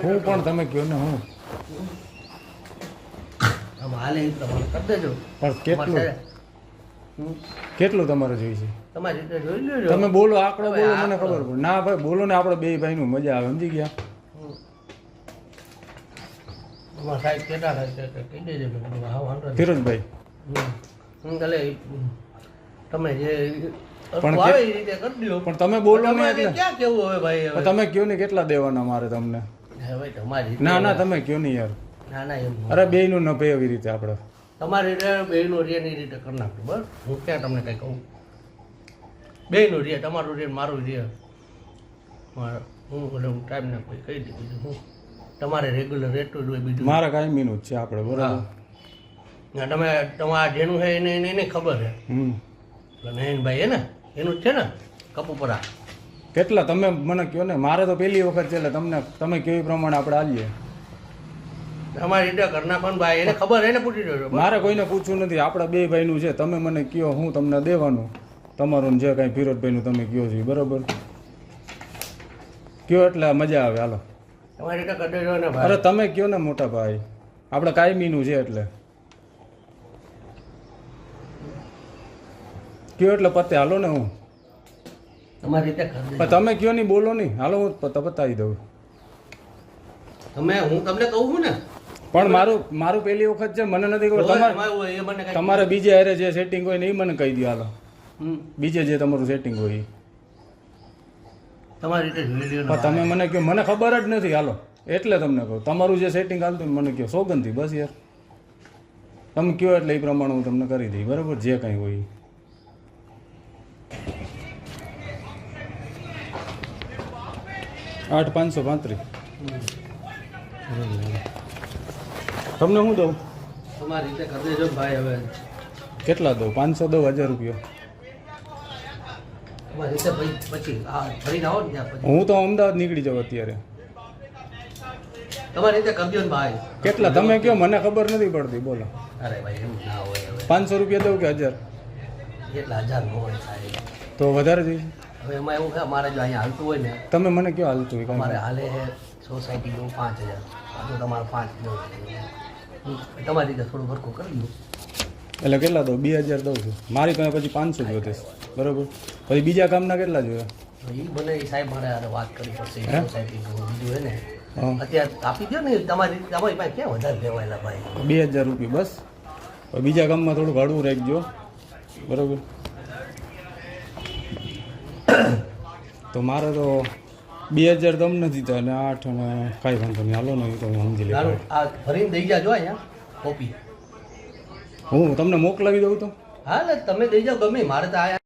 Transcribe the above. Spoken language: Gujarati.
હું પણ તમે કહો ને હું આમ હાલે એ પ્રમાણે કરી દેજો. પણ કેટલું કેટલું તમારે જોઈએ છે તમારી રીતે જોઈ લેજો. તમે બોલો આંકડો બોલો મને ખબર પડે ના ભાઈ બોલો ને આપણે બે ભાઈનું મજા આવે સમજી ગયા તમારા સાહેબ કેટલા થાય છે કહી દેજો. હા વાંધો નહીં. ફિરોજભાઈ એટલે તમે જે પણ આવે એ રીતે કરી દો. પણ તમે બોલો ને તમારે એટલે ક્યાં કેવું હવે ભાઈ હવે? તમે કયો ને કેટલા દેવાના મારે તમને હવે તમારી રીતે. ના ના તમે કયો નહીં યાર ના ના એમ અરે બેયનું ન પે એવી રીતે આપણે તમારી રીતે બેયનું રેની રીતે કરી નાખજો બરાબર. હું ક્યાં તમને કંઈ કહું બેયનું રે તમારું રે મારું રે મારે હું એટલે હું ટાઈમ ના કોઈ કહી દઉં બીજું હું તમારે રેગ્યુલર રેટું જ હોય બીજું મારા કાયમીનું જ છે આપણે બરાબર ના તમે તમારા જેનું છે એને ખબર છે એટલે નયનભાઈ હે ને એનું જ છે ને કપુપરા. કેટલા તમે મને કહો ને મારે તો પહેલી વખત છે એટલે તમને તમે કેવી પ્રમાણે આપણે આવીએ તમારી રીતે ઘરના પણ ભાઈ એને ખબર એને પૂછી દેજો. મારે કોઈને પૂછવું નથી આપણા બે ભાઈનું છે તમે મને કયો હું તમને દેવાનું તમારું જે કાંઈ ફિરોજભાઈનું તમે કયો છો બરાબર કયો એટલે મજા આવે હાલો તમારી રીતે કરી દેજો ને અરે ભાઈ. તમે કયો ને મોટા ભાઈ આપણે કાયમીનું છે એટલે કયો એટલે પતે હાલો ને હું તમારી રીતે કરી પણ દેજો. તમે કયો નહીં બોલો નહીં હાલો હું પતાવી દઉં તમે હું તમને કહું છું ને પણ મારું પહેલી વખત છે મને નથી ખબર તમારે તમારું હોય એ મને કાંઈ તમારે બીજે હારે જે સેટિંગ હોય ને એ મને કહી દો હાલો હમ. બીજે જે તમારું સેટિંગ હોય એ. તમારી રીતે જોઈ લ્યો ને પણ તમે મને કહો મને ખબર જ નથી હાલો એટલે તમને કહું તમારું જે સેટિંગ હાલતું હોય ને મને કહો સોગંદથી બસ યાર તમે કહો એટલે એ પ્રમાણે હું તમને કરી દઈ બરાબર જે કંઈ હોય એ. 8,535 તમને હું દઉં તમારી રીતે કરી દેજો ને ભાઈ. હવે કેટલા દઉં 500 દઉં 1000 રૂપિયા તમારી રીતે પછી ફરીને આવો ને ત્યાં પછી હું તો અમદાવાદ નીકળી જાઉં અત્યારે તમારી રીતે કરી દો ને ભાઈ. કેટલા તમે કહો મને ખબર નથી પડતી બોલો અરે ભાઈ એમ ના હોય હવે 500 રૂપિયા દઉં કે 1000 એટલા 1000 નો હોય સાહેબ. તો વધારે જોઈએ હવે એમાં એવું છે મારે જો અહીંયા હાલતું હોય ને તમે મને કયો હાલતું હોય અમારે કાંઈ હાલે છે સોસાયટીનું 5000 આ તો તમારે 5 તમારી રીતે થોડું ભરખું કરી દઉં. એટલે કેટલા દઉં 2000 દઉં છું મારી પાસે પછી 500 જોઈશે બરાબર પછી બીજા કામના કેટલા જોઈએ એ બને એ સાહેબ મારે હારે વાત કરવી પડશે હે? સોસાયટીનું બીજું હે ને હા અત્યારે આપી દો ને તમારી પાસે ક્યાં વધારે લેવાયેલા ભાઈ. 2000 રૂપિયા બસ હવે બીજા કામમાં થોડું હળવું રાખજો બરાબર તો મારે તો 2000 દમ નથી તો અને 8 અને કાંઈ વાંધો નહીં હાલો ને એ તો હું સમજી લઈશ તારું આ ભરીને દઈ જાજો અહીંયા કોપી. હું તમને મોકલાવી દઉં તો હા એટલે તમે દઈ જાઓ ગમે મારે તો આ